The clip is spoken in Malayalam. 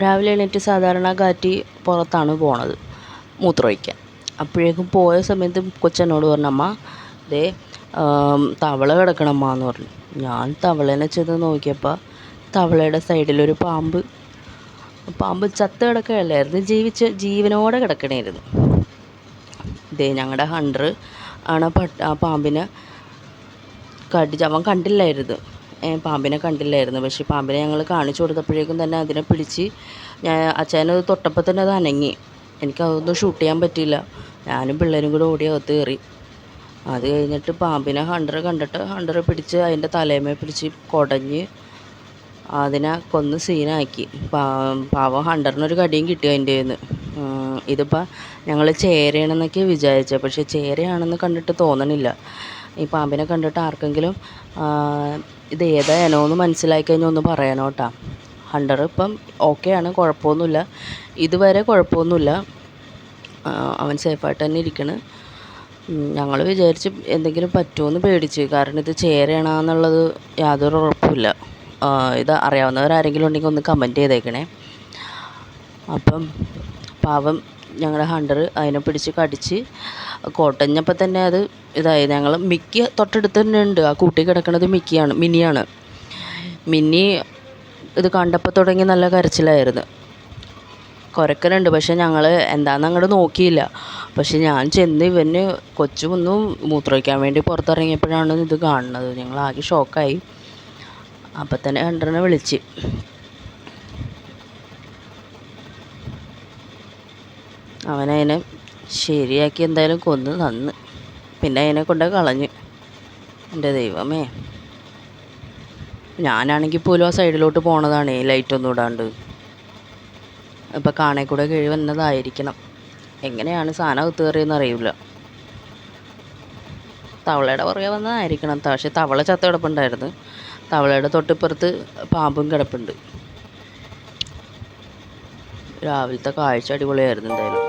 രാവിലെ എണീറ്റ് സാധാരണ കാറ്റി പുറത്താണ് പോണത് മൂത്രമൊഴിക്കാൻ. അപ്പോഴേക്കും പോയ സമയത്ത് കൊച്ചെന്നോട് പറഞ്ഞു, അമ്മ ദേ തവള കിടക്കണമ്മ എന്ന് പറഞ്ഞു. ഞാൻ തവളേനെ ചെന്ന് നോക്കിയപ്പോൾ തവളയുടെ സൈഡിലൊരു പാമ്പ് ചത്ത് കിടക്കുകയല്ലായിരുന്നു, ജീവനോടെ കിടക്കണമായിരുന്നു. ഇതേ ഞങ്ങളുടെ ഹണ്ടർ ആണ് ആ പാമ്പിനെ കടിച്ച്. അവൻ കണ്ടില്ലായിരുന്നു, പാമ്പിനെ കണ്ടില്ലായിരുന്നു. പക്ഷേ പാമ്പിനെ ഞങ്ങൾ കാണിച്ചു കൊടുത്തപ്പോഴേക്കും തന്നെ അതിനെ പിടിച്ച് അച്ഛനത് തൊട്ടപ്പോൾ തന്നെ അത് അനങ്ങി. എനിക്കതൊന്നും ഷൂട്ട് ചെയ്യാൻ പറ്റിയില്ല. ഞാനും പിള്ളേരും കൂടെ ഓടി അകത്ത് കയറി. അത് കഴിഞ്ഞിട്ട് പാമ്പിനെ ഹണ്ടർ കണ്ടിട്ട് ഹണ്ടർ പിടിച്ച് അതിൻ്റെ തലേമേ പിടിച്ച് കുടഞ്ഞ് അതിനെ കൊന്ന് സീനാക്കി. പാവം ഹണ്ടറിനൊരു കടിയും കിട്ടി അതിൻ്റെ നിന്ന്. ഇതിപ്പോൾ ഞങ്ങൾ ചേരയാണെന്നൊക്കെ വിചാരിച്ചത്, പക്ഷേ ചേരയാണെന്ന് കണ്ടിട്ട് തോന്നണില്ല. ഈ പാമ്പിനെ കണ്ടിട്ട് ആർക്കെങ്കിലും ഇത് ഏതാ ഇനമെന്ന് മനസ്സിലാക്കി കഴിഞ്ഞാൽ ഒന്ന് പറയണം കേട്ടോ. ഹണ്ടർ ഇപ്പം ഓക്കെയാണ്, കുഴപ്പമൊന്നുമില്ല, ഇതുവരെ കുഴപ്പമൊന്നുമില്ല, അവൻ സേഫായിട്ട് തന്നെ ഇരിക്കണം. ഞങ്ങൾ വിചാരിച്ച് എന്തെങ്കിലും പറ്റുമെന്ന് പേടിച്ച്, കാരണം ഇത് ചേരയാണെന്നുള്ളത് യാതൊരു ഉറപ്പുമില്ല. ഇത് അറിയാവുന്നവരാരെങ്കിലും ഉണ്ടെങ്കിൽ ഒന്ന് കമൻറ്റ് ചെയ്തേക്കണേ. അപ്പം പാവം ഞങ്ങളുടെ ഹണ്ടർ അതിനെ പിടിച്ച് കടിച്ച് കൊടഞ്ഞപ്പോൾ തന്നെ അത് ഇതായി. ഞങ്ങൾ മിക്കി തൊട്ടടുത്ത് തന്നെ ഉണ്ട്. ആ കൂട്ടി കിടക്കുന്നത് മിനിയാണ്. മിന്നി ഇത് കണ്ടപ്പോൾ തുടങ്ങി നല്ല കരച്ചിലായിരുന്നു, കുരക്കനുണ്ട്. പക്ഷെ ഞങ്ങൾ എന്താണെന്ന് അങ്ങോട്ട് നോക്കിയില്ല. പക്ഷെ ഞാൻ ചെന്ന് ഇവന് കൊച്ചു മൂത്രമൊഴിക്കാൻ വേണ്ടി പുറത്തിറങ്ങിയപ്പോഴാണ് ഇത് കാണുന്നത്. ഞങ്ങൾ ആകെ ഷോക്കായി. അപ്പം തന്നെ ഹണ്ടറിനെ വിളിച്ച് അവനതിനെ ശരിയാക്കി എന്തായാലും കൊന്ന് തന്ന്. പിന്നെ അതിനെ കൊണ്ട് കളഞ്ഞ്. എൻ്റെ ദൈവമേ, ഞാനാണെങ്കിൽ പോലും ആ സൈഡിലോട്ട് പോണതാണ് ലൈറ്റൊന്നും ഇടാണ്ട്. ഇപ്പം കാണേ കൂടെ കിഴി വന്നതായിരിക്കണം. എങ്ങനെയാണ് സാധനം കയറിയെന്ന് അറിയില്ല. തവളയുടെ പുറകെ വന്നതായിരിക്കണം. പക്ഷേ തവള ചത്ത കിടപ്പുണ്ടായിരുന്നു. തവളയുടെ തൊട്ടിപ്പുറത്ത് പാമ്പും കിടപ്പുണ്ട്. രാവിലത്തെ കാഴ്ച അടിപൊളിയായിരുന്നു എന്തായാലും.